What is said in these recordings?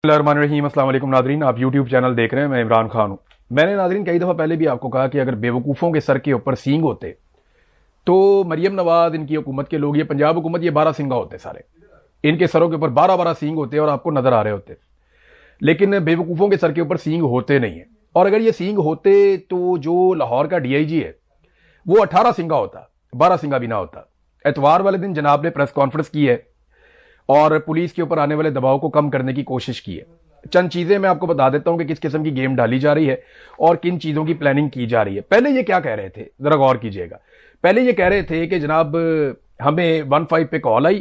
बिस्मिल्लाहिर्रहमानिर्रहीम। अस्सलाम वालेकुम नाज़रीन, आप यूट्यूब चैनल देख रहे हैं। मैं इमरान खान हूं। मैंने नाज़रीन कई दफ़ा पहले भी आपको कहा कि अगर बेवकूफ़ों के सर के ऊपर सींग होते तो मरियम नवाज, इनकी हुकूमत के लोग, ये पंजाब हुकूमत, ये 12 सिंगा होते सारे, इनके सरों के ऊपर 12-12 सींग होते और आपको नजर आ रहे होते। लेकिन बेवकूफ़ों के सर के ऊपर सींग होते नहीं है। और अगर ये सींग होते तो जो लाहौर का DIG है वो 18 सिंगा होता, 12 सिंगा भी ना होता। एतवार वाले दिन जनाब ने प्रेस कॉन्फ्रेंस की है और पुलिस के ऊपर आने वाले दबाव को कम करने की कोशिश की है। चंद चीजें मैं आपको बता देता हूं कि किस किस्म की गेम डाली जा रही है और किन चीजों की प्लानिंग की जा रही है। पहले ये क्या कह रहे थे, जरा गौर कीजिएगा। पहले ये कह रहे थे कि जनाब हमें 15 पे कॉल आई,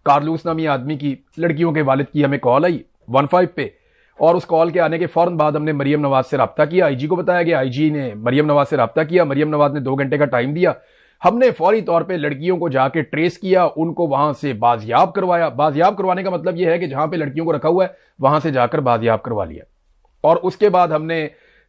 कारलूस नामी आदमी की, लड़कियों के वालिद की हमें कॉल आई 15 पे, और उस कॉल के आने के फौरन बाद हमने मरियम नवाज से रब्ता किया। IG को बताया गया, IG ने मरियम नवाज से रब्ता किया। मरियम नवाज ने 2 घंटे का टाइम दिया। हमने फौरी तौर पे लड़कियों को जाके ट्रेस किया, उनको वहां से बाजियाब करवाया। बाजियाब करवाने का मतलब यह है कि जहां पे लड़कियों को रखा हुआ है वहां से जाकर बाजियाब करवा लिया। और उसके बाद हमने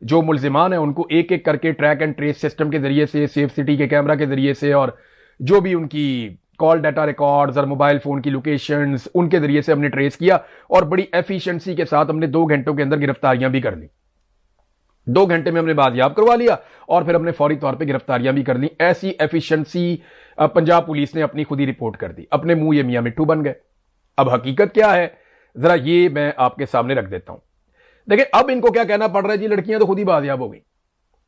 जो मुल्जिमान है उनको एक एक करके ट्रैक एंड ट्रेस सिस्टम के जरिए से, सेफ सिटी के कैमरा के जरिए से, और जो भी उनकी कॉल डाटा रिकॉर्ड्स और मोबाइल फोन की लोकेशंस, उनके जरिए से हमने ट्रेस किया और बड़ी एफिशिएंसी के साथ हमने 2 घंटों के अंदर गिरफ्तारियां भी कर ली। 2 घंटे में हमने बाजियाब करवा लिया और फिर हमने फौरी तौर पे गिरफ्तारियां भी कर ली। ऐसी एफिशिएंसी पंजाब पुलिस ने अपनी खुद ही रिपोर्ट कर दी। अपने मुंह ये मियां मिट्टू बन गए। अब हकीकत क्या है जरा ये मैं आपके सामने रख देता हूं। देखिए अब इनको क्या कहना पड़ रहा है जी, लड़कियां तो खुद ही बाजियाब हो गई।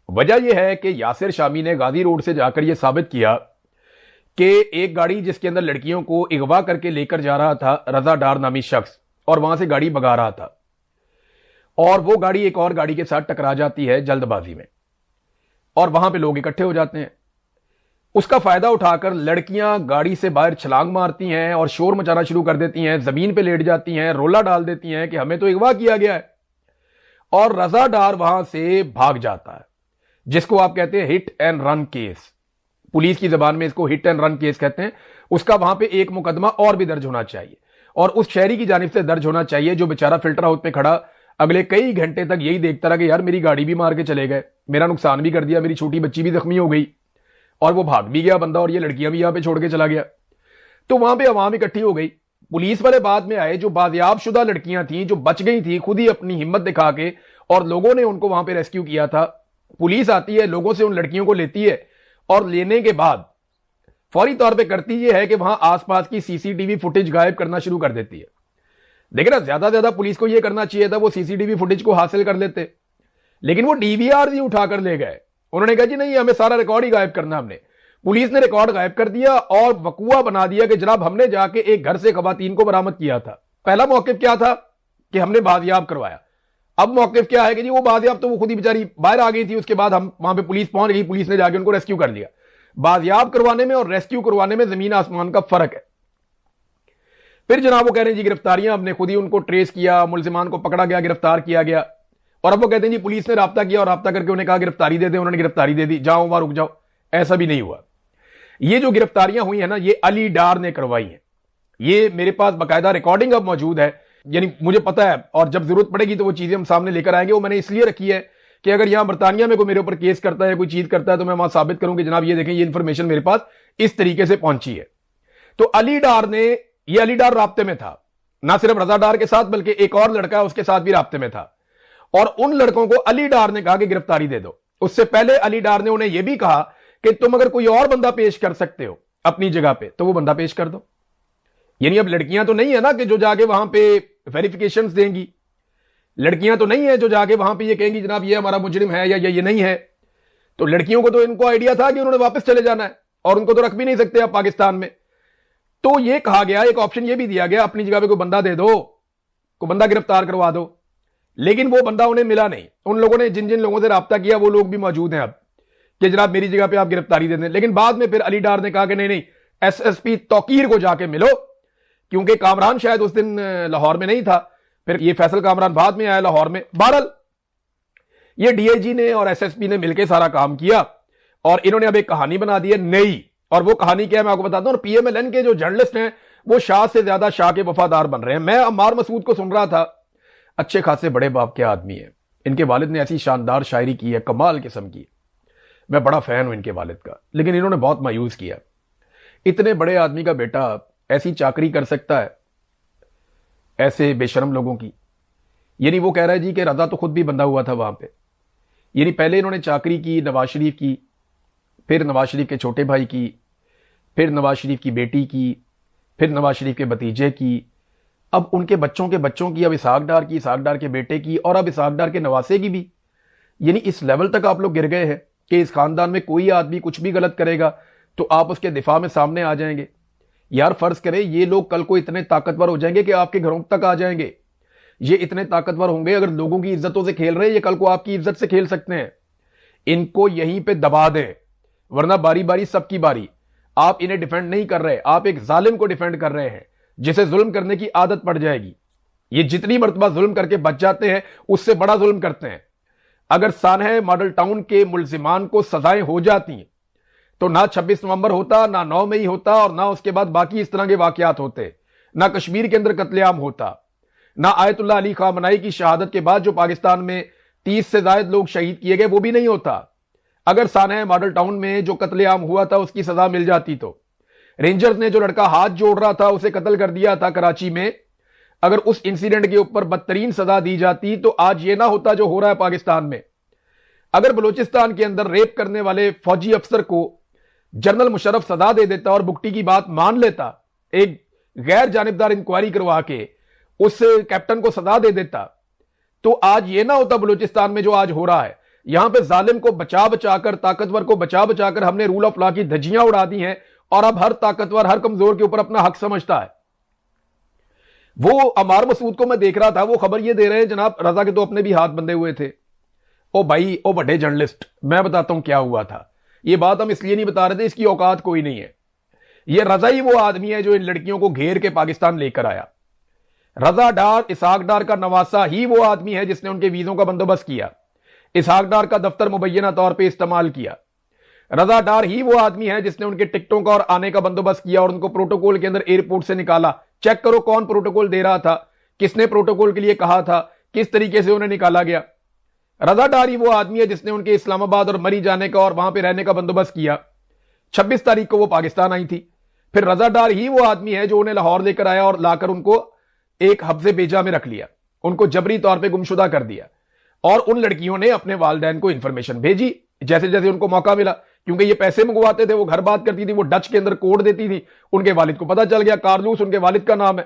वजह यह है कि यासिर शामी ने गाजी रोड से जाकर यह साबित किया कि एक गाड़ी जिसके अंदर लड़कियों को अगवा करके लेकर जा रहा था रजा डार नामी शख्स, और वहां से गाड़ी भगा रहा था, और वो गाड़ी एक और गाड़ी के साथ टकरा जाती है जल्दबाजी में, और वहां पे लोग इकट्ठे हो जाते हैं। उसका फायदा उठाकर लड़कियां गाड़ी से बाहर छलांग मारती हैं और शोर मचाना शुरू कर देती हैं, जमीन पे लेट जाती हैं, रोला डाल देती हैं कि हमें तो अगवा किया गया है, और रजा डार वहां से भाग जाता है, जिसको आप कहते हैं hit and run case. Police की जबान में इसको हिट एंड रन केस कहते हैं। उसका वहां पे एक मुकदमा और भी दर्ज होना चाहिए, और उस शहरी की जानिब से दर्ज होना चाहिए जो बेचारा फिल्टर हाउस पे खड़ा अगले कई घंटे तक यही देखता रहा कि यार मेरी गाड़ी भी मार के चले गए, मेरा नुकसान भी कर दिया, मेरी छोटी बच्ची भी जख्मी हो गई, और वो भाग भी गया बंदा, और ये लड़कियां भी यहां पे छोड़ के चला गया। तो वहां पे अवाम इकट्ठी हो गई। पुलिस वाले बाद में आए, जो बाजियाब शुदा लड़कियां थी, जो बच गई थी, खुद ही अपनी हिम्मत दिखा के, और लोगों ने उनको वहां पे रेस्क्यू किया था। पुलिस आती है, लोगों से उन लड़कियों को लेती है, और लेने के बाद फौरी तौर पर करती यह है कि वहां आसपास की CCTV फुटेज गायब करना शुरू कर देती है। देखिए ना, ज्यादा पुलिस को यह करना चाहिए था, वो CCTV फुटेज को हासिल कर लेते, लेकिन वो DVR ही उठाकर ले गए। उन्होंने कहा जी नहीं, हमें सारा रिकॉर्ड ही गायब करना। हमने, पुलिस ने रिकॉर्ड गायब कर दिया और वकुआ बना दिया कि जनाब हमने जाके एक घर से खवातीन को बरामद किया था। पहला मौकिफ क्या था कि हमने बाजियाब करवाया। अब मौकिफ क्या है कि जी वो बाजियाब तो वो खुद ही बेचारी बाहर आ गई थी, उसके बाद हम वहां पे पुलिस पहुंच गई, पुलिस ने जाके उनको रेस्क्यू कर लिया। बाजियाब करवाने में और रेस्क्यू करवाने में जमीन आसमान का फर्क है। फिर जनाब वो कह रहे हैं जी गिरफ्तारियां हमने खुद ही उनको ट्रेस किया, मुल्जिमान को पकड़ा गया, गिरफ्तार किया गया। और अब वो कहते हैं जी पुलिस ने राब्ता किया और राब्ता करके उन्हें कहा गिरफ्तारी दे दे, उन्होंने गिरफ्तारी दे दी, जाओ वहां रुक जाओ। ऐसा भी नहीं हुआ। ये जो गिरफ्तारियां हुई है ना, ये अली डार ने करवाई है। ये मेरे पास बाकायदा रिकॉर्डिंग अब मौजूद है, यानी मुझे पता है, और जब जरूरत पड़ेगी तो वो चीजें हम सामने लेकर आएंगे। वो मैंने इसलिए रखी है कि अगर यहां बरतानिया में कोई मेरे ऊपर केस करता है, कोई चीज करता है, तो मैं वहां साबित करूं कि जनाब ये देखें, ये इंफॉर्मेशन मेरे पास इस तरीके से पहुंची है। तो अली डार ने, ये अली डार राब्ते में था, ना सिर्फ रजा डार के साथ बल्कि एक और लड़का है उसके साथ भी राब्ते में था, और उन लड़कों को अली डार ने कहा कि गिरफ्तारी दे दो। उससे पहले अली डार ने उन्हें यह भी कहा कि तुम अगर कोई और बंदा पेश कर सकते हो अपनी जगह पे तो वो बंदा पेश कर दो। यानी अब लड़कियां तो नहीं है ना कि जो जाके वहां पे वेरिफिकेशंस देंगी, लड़कियां तो नहीं है जो जाके वहां पे ये कहेंगी जनाब ये हमारा मुजरिम है या ये नहीं है। तो लड़कियों को तो इनको आइडिया था कि उन्होंने वापस चले जाना है, और उनको तो रख भी नहीं सकते आप पाकिस्तान में। तो ये कहा गया, एक ऑप्शन ये भी दिया गया, अपनी जगह पे कोई बंदा दे दो, कोई बंदा गिरफ्तार करवा दो। लेकिन वो बंदा उन्हें मिला नहीं। उन लोगों ने जिन जिन लोगों से राब्ता किया वो लोग भी मौजूद हैं अब कि जनाब मेरी जगह पे आप गिरफ्तारी दे दें। लेकिन बाद में फिर अली डार ने कहा कि नहीं, SSP तौकीर को जाके मिलो, क्योंकि कामरान शायद उस दिन लाहौर में नहीं था। फिर ये फैसल कामरान बाद में आया लाहौर में। बहरहाल ये DIG ने और SSP ने मिलकर सारा काम किया, और इन्होंने अब एक कहानी बना दी है नई। और वो कहानी क्या है मैं आपको बताता हूं। PMLN के जो जर्नलिस्ट हैं वो शाह से ज्यादा शाह के वफादार बन रहे हैं। मैं अम्मार मसूद को सुन रहा था, अच्छे खासे बड़े बाप के आदमी है, इनके वालिद ने ऐसी शानदार शायरी की है, कमाल किस्म की। मैं बड़ा फैन हूं इनके वालिद का, लेकिन इन्होंने बहुत मायूस किया। इतने बड़े आदमी का बेटा ऐसी चाकरी कर सकता है ऐसे बेशर्म लोगों की? یعنی وہ کہہ رہا ہے جی کہ رضا تو خود بھی بندھا ہوا تھا وہاں پہ. یعنی پہلے انہوں نے چاکری کی نواز شریف کی, پھر نواز شریف کے چھوٹے بھائی کی, پھر نواز شریف کی بیٹی کی, پھر نواز شریف کے بھتیجے کی, اب ان کے بچوں کی, اب اسحاق ڈار کی, اسحاق ڈار کے بیٹے کی, اور اب اسحاق ڈار کے نواسے کی بھی. یعنی اس لیول تک آپ لوگ گر گئے ہیں کہ اس خاندان میں کوئی آدمی کچھ بھی غلط کرے گا تو آپ اس کے دفاع میں سامنے آ جائیں گے. یار فرض کریں یہ لوگ کل کو اتنے طاقتور ہو جائیں گے کہ آپ کے گھروں تک آ جائیں گے. یہ اتنے طاقتور ہوں گے, اگر لوگوں کی عزتوں سے کھیل رہے ہیں, یہ کل کو آپ کی عزت سے کھیل سکتے ہیں. ان کو یہیں پہ دبا دیں, ورنہ باری باری سب کی باری. آپ انہیں ڈیفینڈ نہیں کر رہے, آپ ایک ظالم کو ڈیفینڈ کر رہے ہیں جسے ظلم کرنے کی عادت پڑ جائے گی. یہ جتنی مرتبہ ظلم کر کے بچ جاتے ہیں اس سے بڑا ظلم کرتے ہیں. اگر سانحہ ماڈل ٹاؤن کے ملزمان کو سزائیں ہو جاتی ہیں تو نہ 26 نومبر ہوتا, نہ 9 مئی ہوتا, اور نہ اس کے بعد باقی اس طرح کے واقعات ہوتے, نہ کشمیر کے اندر قتل عام ہوتا, نہ آیت اللہ علی خامنائی کی شہادت کے بعد جو پاکستان میں 30 سے زائد لوگ شہید کیے گئے وہ بھی نہیں ہوتا. اگر سانحہ ماڈل ٹاؤن میں جو قتل عام ہوا تھا اس کی سزا مل جاتی تو رینجرز نے جو لڑکا ہاتھ جوڑ رہا تھا اسے قتل کر دیا تھا کراچی میں, اگر اس انسیڈنٹ کے اوپر بدترین سزا دی جاتی تو آج یہ نہ ہوتا جو ہو رہا ہے پاکستان میں. اگر بلوچستان کے اندر ریپ کرنے والے فوجی افسر کو جنرل مشرف سزا دے دیتا اور بگٹی کی بات مان لیتا, ایک غیر جانبدار انکوائری کروا کے اس کیپٹن کو سزا دے دیتا, تو آج یہ نہ ہوتا بلوچستان میں جو آج ہو رہا ہے. یہاں پہ ظالم کو بچا بچا کر, طاقتور کو بچا بچا کر ہم نے رول آف لا کی دھجیاں اڑا دی ہیں, اور اب ہر طاقتور ہر کمزور کے اوپر اپنا حق سمجھتا ہے. وہ عمار مسعود کو میں دیکھ رہا تھا, وہ خبر یہ دے رہے ہیں جناب رضا کے تو اپنے بھی ہاتھ بندھے ہوئے تھے. او بھائی, او بڑے جرنلسٹ, میں بتاتا ہوں کیا ہوا تھا. یہ بات ہم اس لیے نہیں بتا رہے تھے, اس کی اوقات کوئی نہیں ہے. یہ رضا ہی وہ آدمی ہے جو ان لڑکیوں کو گھیر کے پاکستان لے کر آیا. رضا ڈار, اسحاق ڈار کا نواسا ہی وہ آدمی ہے جس نے ان کے ویزوں کا بندوبست کیا, اسحاق ڈار کا دفتر مبینہ طور پہ استعمال کیا. رضا ڈار ہی وہ آدمی ہے جس نے ان کے ٹکٹوں کا اور آنے کا بندوبست کیا اور ان کو پروٹوکول کے اندر ایئرپورٹ سے نکالا. چیک کرو کون پروٹوکول دے رہا تھا, کس نے پروٹوکول کے لیے کہا تھا, کس طریقے سے انہیں نکالا گیا. رضا ڈار ہی وہ آدمی ہے جس نے ان کے اسلام آباد اور مری جانے کا اور وہاں پہ رہنے کا بندوبست کیا. 26 تاریخ کو وہ پاکستان آئی تھی. پھر رضا ڈار ہی وہ آدمی ہے جو انہیں لاہور لے کر آیا اور لا کر ان کو ایک حبس بیجا میں رکھ لیا, ان کو جبری طور پہ گمشدہ کر دیا. اور ان لڑکیوں نے اپنے والدین کو انفارمیشن بھیجی جیسے جیسے ان کو موقع ملا, کیونکہ یہ پیسے منگواتے تھے, وہ گھر بات کرتی تھی, وہ ڈچ کے اندر کوڈ دیتی تھی. ان کے والد کو پتا چل گیا, کارلوس ان کے والد کا نام ہے.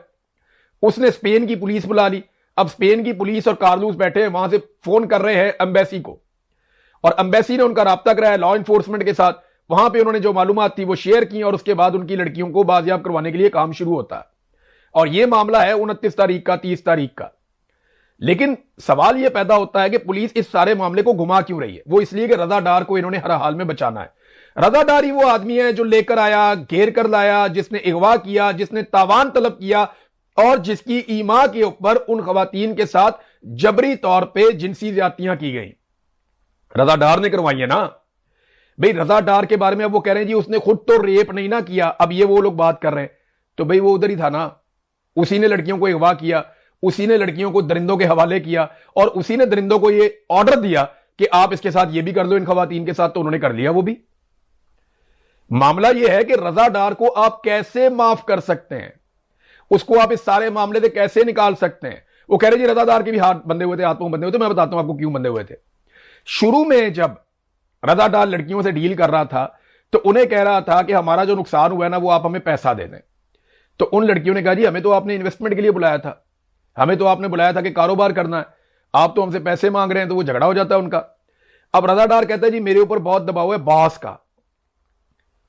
اس نے اسپین کی پولیس بلا لی. اب اسپین کی پولیس اور کارلوس بیٹھے ہیں وہاں سے فون کر رہے ہیں ایمبیسی کو, اور ایمبیسی نے ان کا رابطہ کرایا لا انفورسمنٹ کے ساتھ. وہاں پہ انہوں نے جو معلومات تھی وہ شیئر کی, اور اس کے بعد ان کی لڑکیوں کو بازیاب کروانے کے لیے کام شروع ہوتا ہے. اور یہ معاملہ ہے 29 تاریخ کا, 30 تاریخ کا. لیکن سوال یہ پیدا ہوتا ہے کہ پولیس اس سارے معاملے کو گھما کیوں رہی ہے؟ وہ اس لیے کہ رضا ڈار کو انہوں نے ہر حال میں بچانا ہے. رضا ڈار ہی وہ آدمی ہے جو لے کر آیا, گھیر کر لایا, جس نے اغوا کیا, جس نے تاوان طلب کیا, اور جس کی ایما کے اوپر ان خواتین کے ساتھ جبری طور پہ جنسی زیادتیاں کی گئیں. رضا ڈار نے کروائی ہے نا بھئی. رضا ڈار کے بارے میں اب وہ کہہ رہے ہیں جی اس نے خود تو ریپ نہیں نہ کیا, اب یہ وہ لوگ بات کر رہے ہیں. تو بھئی وہ ادھر ہی تھا نا, اسی نے لڑکیوں کو اغوا کیا, اسی نے لڑکیوں کو درندوں کے حوالے کیا, اور اسی نے درندوں کو یہ آرڈر دیا کہ آپ اس کے ساتھ یہ بھی کر لو ان خواتین کے ساتھ, تو انہوں نے کر لیا وہ بھی. معاملہ یہ ہے کہ رضا ڈار کو آپ کیسے معاف کر سکتے ہیں, اس کو آپ اس سارے معاملے سے کیسے نکال سکتے ہیں؟ وہ کہہ رہے جی رضا ڈار کے بھی ہاتھ بندھے ہوئے تھے, ہاتھوں بندھے ہوئے تھے. میں بتاتا ہوں آپ کو کیوں بندھے ہوئے تھے. شروع میں جب رضا ڈار لڑکیوں سے ڈیل کر رہا تھا تو انہیں کہہ رہا تھا کہ ہمارا جو نقصان ہوا ہے نا وہ آپ ہمیں پیسہ دے دیں. تو ان لڑکیوں نے کہا جی ہمیں تو آپ نے انویسٹمنٹ کے لیے بلایا تھا, ہمیں تو آپ نے بلایا تھا کہ کاروبار کرنا ہے, آپ تو ہم سے پیسے مانگ رہے ہیں. تو وہ جھگڑا ہو جاتا ہے ان کا. اب رضا ڈار کہتا ہے جی میرے اوپر بہت دباؤ ہے باس کا,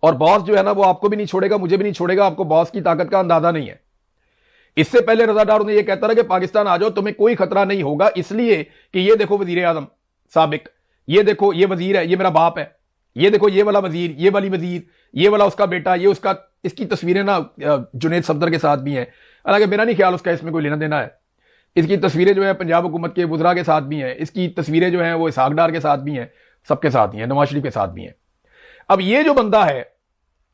اور باس جو ہے نا وہ آپ کو بھی نہیں چھوڑے گا, مجھے بھی نہیں چھوڑے گا, آپ کو باس کی طاقت کا اندازہ نہیں ہے. اس سے پہلے رضا ڈار نے یہ کہتا رہا کہ پاکستان آ جاؤ تمہیں کوئی خطرہ نہیں ہوگا, اس لیے کہ یہ دیکھو وزیر اعظم سابق, یہ دیکھو یہ وزیر ہے, یہ میرا باپ ہے, یہ دیکھو یہ والا وزیر, یہ والی وزیر, یہ والا اس کا بیٹا, یہ اس کا. اس کی تصویریں نا جنید صفدر کے ساتھ بھی ہیں, حالانکہ میرا نہیں خیال اس کا اس میں کوئی لینا دینا ہے. اس کی تصویریں جو ہے پنجاب حکومت کے وزراء کے ساتھ بھی ہیں, اس کی تصویریں جو ہیں وہ اسحاق ڈار کے ساتھ بھی ہیں, سب کے ساتھ ہی ہیں, نواز شریف کے ساتھ بھی ہیں. اب یہ جو بندہ ہے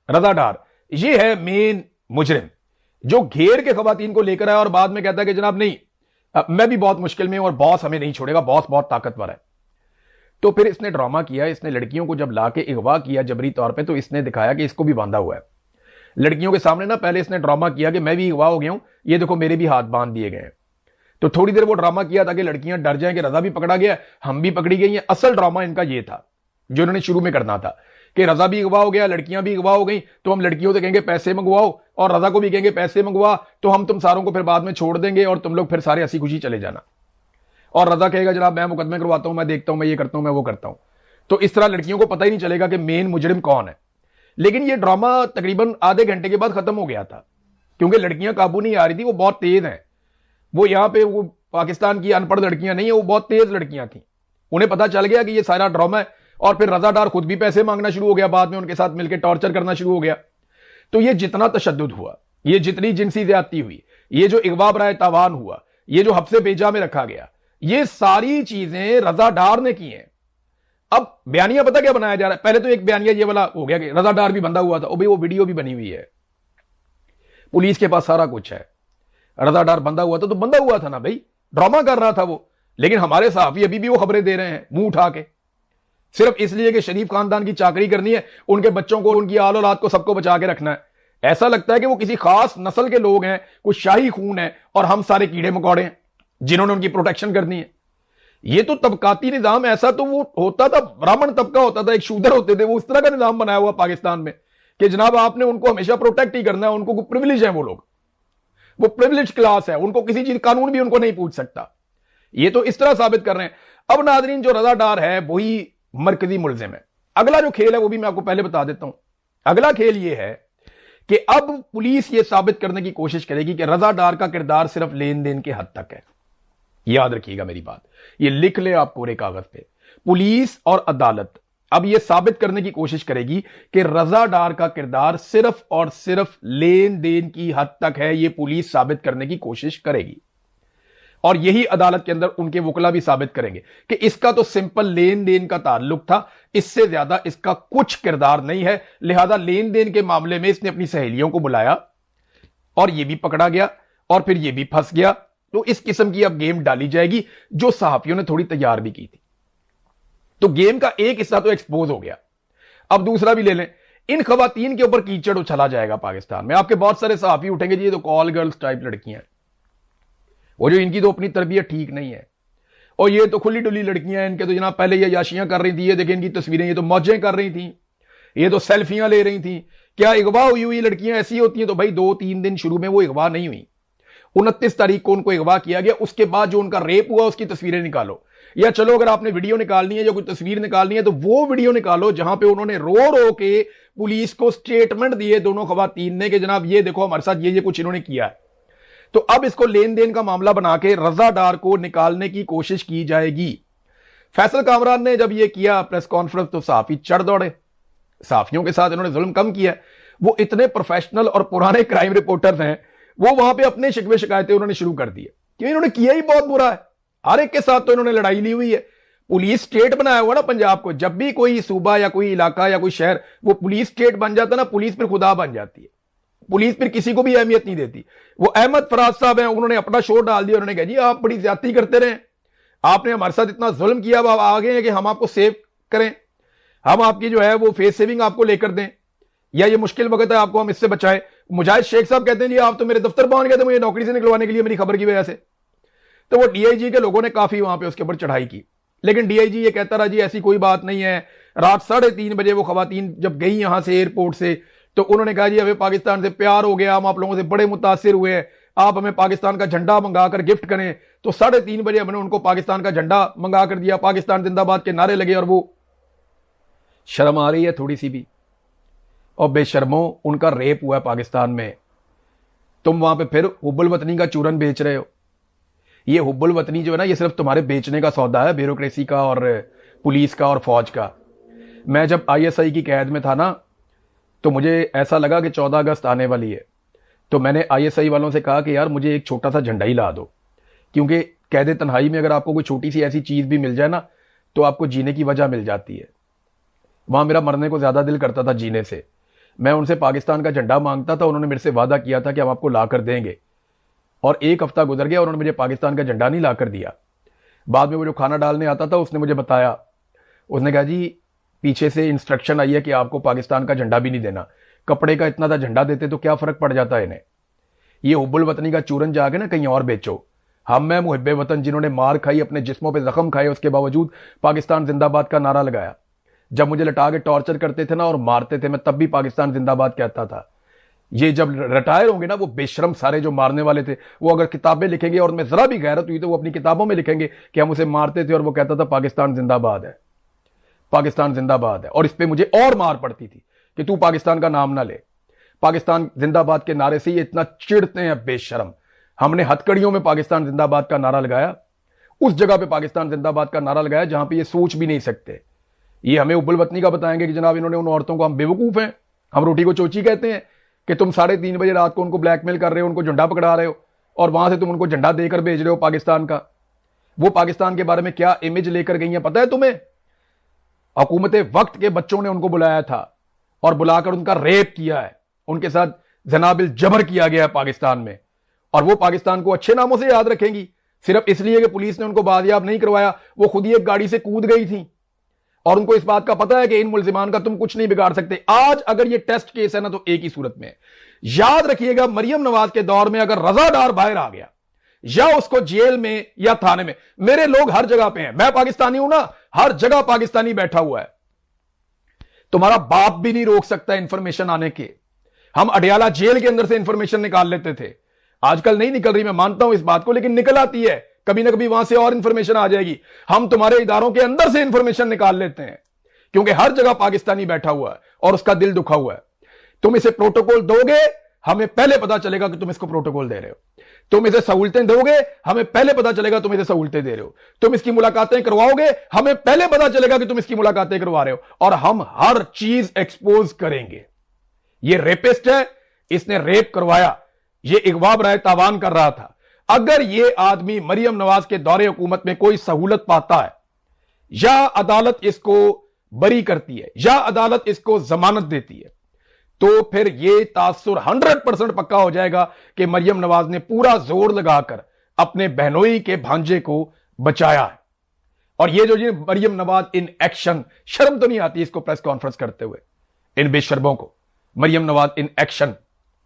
رضا ڈار, یہ ہے مین مجرم جو گھیر کے خواتین کو لے کر آیا اور بعد میں کہتا ہے کہ جناب نہیں میں بھی بہت مشکل میں ہوں اور باس ہمیں نہیں چھوڑے گا, باس بہت طاقتور ہے. تو پھر اس نے ڈرامہ کیا, اس نے لڑکیوں کو جب لا کے اغوا کیا جبری طور پہ, تو اس نے دکھایا کہ اس کو بھی باندھا ہوا ہے لڑکیوں کے سامنے نا. پہلے اس نے ڈرامہ کیا کہ میں بھی اغوا ہو گیا ہوں, یہ دیکھو میرے بھی ہاتھ باندھ دیے گئے ہیں. तो थोड़ी देर वो ड्रामा किया ताकि लड़कियां डर जाएं कि रजा भी पकड़ा गया, हम भी पकड़ी गई हैं। असल ड्रामा इनका ये था जो इन्होंने शुरू में करना था कि रजा भी अगवा हो गया, लड़कियां भी अगवा हो गई, तो हम लड़कियों से कहेंगे पैसे मंगवाओ और रजा को भी कहेंगे पैसे मंगवा, तो हम तुम सारों को फिर बाद में छोड़ देंगे और तुम लोग फिर सारे हंसी खुशी चले जाना। और रजा कहेगा जनाब मैं मुकदमे करवाता हूं, मैं देखता हूं, मैं ये करता हूं, मैं वो करता हूं। तो इस तरह लड़कियों को पता ही नहीं चलेगा कि मेन मुजरिम कौन है। लेकिन ये ड्रामा तकरीबन आधे घंटे के बाद खत्म हो गया था, क्योंकि लड़कियां काबू नहीं आ रही थी, वो बहुत तेज हैं। वो यहां पे वो पाकिस्तान की अनपढ़ लड़कियां नहीं है, वो बहुत तेज लड़कियां थी। उन्हें पता चल गया कि ये सारा ड्रामा है, और फिर रजा डार खुद भी पैसे मांगना शुरू हो गया, बाद में उनके साथ मिलकर टॉर्चर करना शुरू हो गया। तो ये जितना तशद्दुद हुआ, ये जितनी जिनसी ज्यादती हुई, ये जो इगवा बराए तावान हुआ, ये जो हफ्से बेजा में रखा गया, ये सारी चीजें रजा डार ने की हैं। अब बयानिया पता क्या बनाया जा रहा है? पहले तो एक बयानिया ये वाला हो गया कि रजा डार भी बंधा हुआ था, और भाई वो वीडियो भी बनी हुई है, पुलिस के पास सारा कुछ है। रजा डार बंधा हुआ था तो बंधा हुआ था ना भाई, ड्रामा कर रहा था वो। लेकिन हमारे सहाफी अभी भी वो खबरें दे रहे हैं मुंह उठा के, सिर्फ इसलिए कि शरीफ खानदान की चाकरी करनी है, उनके बच्चों को, उनकी आल औलाद को, सबको बचा के रखना है। ऐसा लगता है कि वो किसी खास नस्ल के लोग हैं, कुछ शाही खून है, और हम सारे कीड़े मकोड़े हैं जिन्होंने उनकी प्रोटेक्शन करनी है। ये तो तबकाती निजाम, ऐसा तो वो होता था, ब्राह्मण तबका होता था, एक शूदर होते थे, वो उस तरह का निजाम बनाया हुआ पाकिस्तान में कि जनाब आपने उनको हमेशा प्रोटेक्ट ही करना है, उनको प्रिविलेज है, वो लोग, वो प्रिविलेज क्लास है, उनको किसी चीज कानून भी उनको नहीं पूछ सकता। ये तो इस तरह साबित कर रहे हैं। अब नाजरीन, जो रजा डार है वही मरकजी मुलजिम है। अगला जो खेल है वो भी मैं आपको पहले बता देता हूं। अगला खेल ये है कि अब पुलिस ये साबित करने की कोशिश करेगी कि रजा डार का किरदार सिर्फ लेन देन के हद तक है। याद रखिएगा मेरी बात, ये लिख ले आप पूरे कागज पे। पुलिस और अदालत अब ये साबित करने की कोशिश करेगी कि रजा डार का किरदार सिर्फ और सिर्फ लेन देन की हद तक है। ये पुलिस साबित करने की कोशिश करेगी, और यही अदालत के अंदर उनके वकला भी साबित करेंगे कि इसका तो सिंपल लेन देन का ताल्लुक था, इससे ज्यादा इसका कुछ किरदार नहीं है। लिहाजा लेन देन के मामले में इसने अपनी सहेलियों को बुलाया और यह भी पकड़ा गया और फिर यह भी फंस गया। तो इस किस्म की अब गेम डाली जाएगी जो सहाफियों ने थोड़ी तैयार भी की थी। तो गेम का एक हिस्सा तो एक्सपोज हो गया, अब दूसरा भी ले लें। इन खवातीन के ऊपर कीचड़ उछला जाएगा पाकिस्तान में। आपके बहुत सारे सहाफी उठेंगे जी ये तो कॉल गर्ल्स टाइप लड़कियां हैं, वो जो इनकी तो अपनी तरबियत ठीक नहीं है, और ये तो खुली डुली लड़कियां हैं, इनके तो जनाब पहले ये याशियां कर रही थी, ये देखें इनकी तस्वीरें, ये तो मौजें कर रही थी, ये तो सेल्फियां ले रही थी। क्या अगवा हुई हुई लड़कियां ऐसी होती हैं? तो भाई 2-3 दिन शुरू में वो अगवा नहीं हुई, 29 तारीख को उनको अगवा किया गया, उसके बाद जो उनका रेप हुआ उसकी तस्वीरें निकालो, या चलो अगर आपने वीडियो निकालनी है या कोई तस्वीर निकालनी है तो वो वीडियो निकालो जहां पे उन्होंने रो रो के पुलिस को स्टेटमेंट दिए दोनों खवातीन ने कि जनाब ये देखो हमारे साथ ये कुछ इन्होंने किया है। तो अब इसको लेन देन का मामला बना के रजा डार को निकालने की कोशिश की जाएगी। फैसल कामरान ने जब ये किया प्रेस कॉन्फ्रेंस तो साफी चढ़ दौड़े, साफियों के साथ इन्होंने जुल्म कम किया। वो इतने प्रोफेशनल और पुराने क्राइम रिपोर्टर्स हैं, वो वहां पे अपने शिकवे शिकायतें उन्होंने शुरू कर दी है कि इन्होंने किया ही बहुत बुरा है, हर एक के साथ तो इन्होंने लड़ाई ली हुई है। पुलिस स्टेट बनाया हुआ ना पंजाब को, जब भी कोई सूबा या कोई इलाका या कोई शहर वो पुलिस स्टेट बन जाता है ना, पुलिस फिर खुदा बन जाती है, पुलिस फिर किसी को भी अहमियत नहीं देती। वो अहमद फराज साहब हैं, उन्होंने अपना शोर डाल दिया, उन्होंने कहा जी आप बड़ी ज्यादती करते रहे, आपने हमारे साथ इतना जुल्म किया, अब आप आ गए हैं कि हम आपको सेव करें, हम आपकी जो है वो फेस सेविंग आपको लेकर दें, या ये मुश्किल वक्त है आपको हम इससे बचाएं। मुजाहिद शेख साहब कहते हैं जी आप तो मेरे दफ्तर पहुंच गए थे मुझे नौकरी से निकलवाने के लिए मेरी खबर की वजह से। तो वो डीआईजी के लोगों ने काफी वहां पे उसके ऊपर चढ़ाई की, लेकिन डीआईजी ये कहता रहा जी ऐसी कोई बात नहीं है। रात 3:30 बजे वो खवातीन जब गई यहां से एयरपोर्ट से तो उन्होंने कहा जी हमें पाकिस्तान से प्यार हो गया, हम आप लोगों से बड़े मुतासिर हुए हैं, आप हमें पाकिस्तान का झंडा मंगाकर गिफ्ट करें। तो 3:30 बजे हमने उनको पाकिस्तान का झंडा मंगा कर दिया, पाकिस्तान जिंदाबाद के नारे लगे। और वो शर्म आ रही है थोड़ी सी भी? और बेशर्मो, उनका रेप हुआ है पाकिस्तान में, तुम वहां पे फिर हुब्बुल वतनी का चूरन बेच रहे हो। ये हुब्बुल वतनी जो है ना, ये सिर्फ तुम्हारे बेचने का सौदा है, ब्यूरोक्रेसी का और पुलिस का और फौज का। मैं जब आईएसआई की कैद में था ना, तो मुझे ऐसा लगा कि 14 अगस्त आने वाली है, तो मैंने आईएसआई वालों से कहा कि यार मुझे एक छोटा सा झंडा ही ला दो, क्योंकि कैद तन्हाई में अगर आपको कोई छोटी सी ऐसी चीज भी मिल जाए ना तो आपको जीने की वजह मिल जाती है। वहां मेरा मरने को ज्यादा दिल करता था जीने से। मैं उनसे पाकिस्तान का झंडा मांगता था, उन्होंने मेरे से वादा किया था कि हम आपको ला कर देंगे, और 1 हफ्ता गुजर गया, उन्होंने मुझे पाकिस्तान का झंडा नहीं ला कर दिया। बाद में वो जो खाना डालने आता था उसने मुझे बताया, उसने कहा जी पीछे से इंस्ट्रक्शन आई है कि आपको पाकिस्तान का झंडा भी नहीं देना, कपड़े का इतना था झंडा देते तो क्या फर्क पड़ जाता है इन्हें, ये हुब्बुल वतनी का चूरन जाके ना कहीं और बेचो, ہم میں محب وطن جنہوں نے مار کھائی, اپنے جسموں پہ زخم کھائے, اس کے باوجود پاکستان زندہ باد کا نعرہ لگایا. جب مجھے لٹا کے ٹارچر کرتے تھے نا اور مارتے تھے, میں تب بھی پاکستان زندہ باد کہتا تھا. یہ جب ریٹائر ہوں گے نا وہ بے شرم سارے جو مارنے والے تھے, وہ اگر کتابیں لکھیں گے اور ان میں ذرا بھی غیرت ہوئی تو وہ اپنی کتابوں میں لکھیں گے کہ ہم اسے مارتے تھے اور وہ کہتا تھا پاکستان زندہ باد ہے, پاکستان زندہ باد ہے. اور اس پہ مجھے اور مار پڑتی تھی کہ تو پاکستان کا نام نہ لے. پاکستان زندہ باد کے نعرے سے یہ اتنا چڑھتے ہیں بے شرم. ہم نے ہتکڑیوں میں پاکستان زندہ باد کا نعرہ لگایا, اس جگہ پہ پاکستان زندہ باد کا نعرہ لگایا جہاں پہ یہ سوچ بھی نہیں سکتے. یہ ہمیں ابل وطنی کا بتائیں گے کہ جناب انہوں نے ان عورتوں کو, ہم بیوقوف ہیں, ہم روٹی کو چوچی کہتے ہیں کہ تم 3:30 بجے رات کو ان کو بلیک میل کر رہے ہو, ان کو جھنڈا پکڑا رہے ہو اور وہاں سے تم ان کو جھنڈا دے کر بھیج رہے ہو پاکستان کا. وہ پاکستان کے بارے میں کیا امیج لے کر گئی ہیں پتہ ہے تمہیں؟ حکومت وقت کے بچوں نے ان کو بلایا تھا اور بلا کر ان کا ریپ کیا ہے, ان کے ساتھ جناب الجبر کیا گیا ہے پاکستان میں. اور وہ پاکستان کو اچھے ناموں سے یاد رکھیں گی صرف اس لیے کہ پولیس نے ان کو بازیاب نہیں کروایا. وہ خود ہی ایک گاڑی سے کود گئی تھی اور ان کو اس بات کا پتا ہے کہ ان ملزمان کا تم کچھ نہیں بگاڑ سکتے. آج اگر یہ ٹیسٹ کیس ہے نا تو ایک ہی صورت میں یاد رکھیے گا, مریم نواز کے دور میں اگر رضا ڈار باہر آ گیا یا اس کو جیل میں یا تھانے میں, میرے لوگ ہر جگہ پہ ہیں, میں پاکستانی ہوں نا, ہر جگہ پاکستانی بیٹھا ہوا ہے, تمہارا باپ بھی نہیں روک سکتا انفارمیشن آنے کے. ہم اڈیالہ جیل کے اندر سے انفارمیشن نکال لیتے تھے, آج کل نہیں نکل رہی, میں مانتا ہوں اس بات کو, لیکن نکل آتی ہے کبھی نہ کبھی, وہاں سے اور انفارمیشن آ جائے گی. ہم تمہارے اداروں کے اندر سے انفارمیشن نکال لیتے ہیں کیونکہ ہر جگہ پاکستانی بیٹھا ہوا ہے اور اس کا دل دکھا ہوا ہے. تم اسے پروٹوکول دو گے, ہمیں پہلے پتا چلے گا کہ تم اس کو پروٹوکول دے رہے ہو. تم اسے سہولتیں دو گے, ہمیں پہلے پتا چلے گا تم اسے سہولتیں دے رہے ہو. تم اس کی ملاقاتیں کرواؤ گے, ہمیں پہلے پتا چلے گا کہ تم اس کی ملاقاتیں کروا رہے ہو. اور ہم ہر چیز ایکسپوز کریں گے. یہ ریپسٹ ہے, اس نے ریپ کروایا, یہ اغوا برائے تاوان کر رہا تھا. اگر یہ آدمی مریم نواز کے دور حکومت میں کوئی سہولت پاتا ہے یا عدالت اس کو بری کرتی ہے یا عدالت اس کو ضمانت دیتی ہے, تو پھر یہ تاثر 100% پکا ہو جائے گا کہ مریم نواز نے پورا زور لگا کر اپنے بہنوئی کے بھانجے کو بچایا ہے. اور یہ جو مریم نواز ان ایکشن, شرم تو نہیں آتی اس کو پریس کانفرنس کرتے ہوئے, ان بے شرموں کو, مریم نواز ان ایکشن,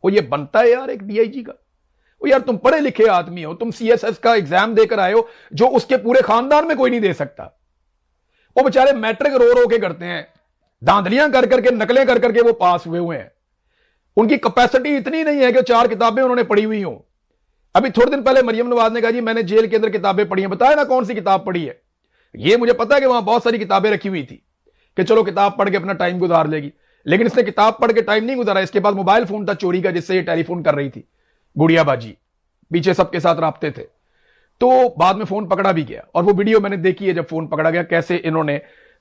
وہ یہ بنتا ہے یار ایک ڈی آئی جی کا. وہ یار تم پڑھے لکھے آدمی ہو, تم سی ایس ایس کا ایگزام دے کر آئے ہو جو اس کے پورے خاندان میں کوئی نہیں دے سکتا. وہ بیچارے میٹرک رو رو کے کرتے ہیں, داندلیاں کر کر کے, نقلیں کر کر کے وہ پاس ہوئے ہیں. ان کی کیپیسٹی اتنی نہیں ہے کہ 4 کتابیں انہوں نے پڑھی ہوئی ہوں. ابھی تھوڑے دن پہلے مریم نواز نے کہا جی میں نے جیل کے اندر کتابیں پڑھی ہیں. بتایا نا کون سی کتاب پڑھی ہے؟ یہ مجھے پتا ہے کہ وہاں بہت ساری کتابیں رکھی ہوئی تھی کہ چلو کتاب پڑھ کے اپنا ٹائم گزار لے گی, لیکن اس نے کتاب پڑھ کے ٹائم نہیں گزارا. اس کے پاس موبائل فون تھا چوری کا, جس سے یہ ٹیلی فون کر رہی تھی, گڑیا باجی, پیچھے سب کے ساتھ رابطے تھے. تو بعد میں فون پکڑا بھی گیا اور وہ ویڈیو میں نے دیکھی ہے جب فون پکڑا گیا کیسے انہوں نے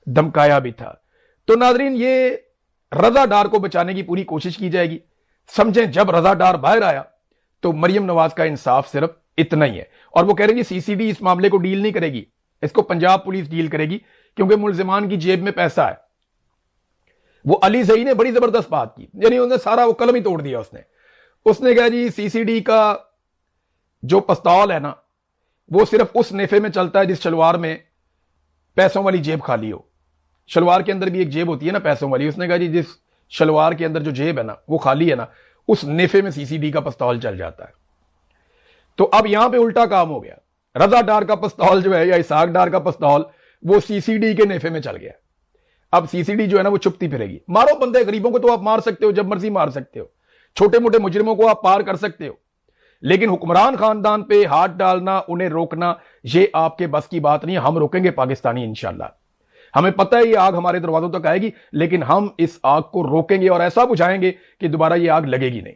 دھمکایا بھی تھا. تو ناظرین یہ رضا ڈار کو بچانے کی پوری کوشش کی جائے گی. سمجھیں جب رضا ڈار باہر آیا تو مریم نواز کا انصاف صرف اتنا ہی ہے. اور وہ کہہ رہے ہیں سی سی ڈی اس معاملے کو ڈیل نہیں کرے گی, اس کو پنجاب پولیس ڈیل کرے گی کیونکہ ملزمان کی جیب میں پیسہ ہے. وہ علی زئی نے بڑی زبردست بات کی, یعنی انہوں نے سارا وہ قلم ہی توڑ دیا. اس نے کہا جی سی سی ڈی کا جو پستول ہے نا وہ صرف اس نیفے میں چلتا ہے جس شلوار میں پیسوں والی جیب خالی ہو. شلوار کے اندر بھی ایک جیب ہوتی ہے نا پیسوں والی. اس نے کہا جی جس شلوار کے اندر جو جیب ہے نا وہ خالی ہے نا, اس نیفے میں سی سی ڈی کا پستول چل جاتا ہے. تو اب یہاں پہ الٹا کام ہو گیا. رضا ڈار کا پستول جو ہے یا اسحاق ڈار کا پستول وہ سی سی ڈی کے نیفے میں چل گیا. اب سی سی ڈی جو ہے نا وہ چھپتی پھرے گی. مارو بندے, غریبوں کو تو آپ مار سکتے ہو, جب مرضی مار سکتے ہو, چھوٹے موٹے مجرموں کو آپ پار کر سکتے ہو, لیکن حکمران خاندان پہ ہاتھ ڈالنا, انہیں روکنا, یہ آپ کے بس کی بات نہیں. ہم روکیں گے پاکستانی انشاءاللہ. ہمیں پتہ ہے یہ آگ ہمارے دروازوں تک آئے گی, لیکن ہم اس آگ کو روکیں گے اور ایسا بجھائیں گے کہ دوبارہ یہ آگ لگے گی نہیں.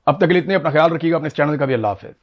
اب تک اتنے اپنا خیال رکھیے گا, اپنے چینل کا بھی اللہ حافظ.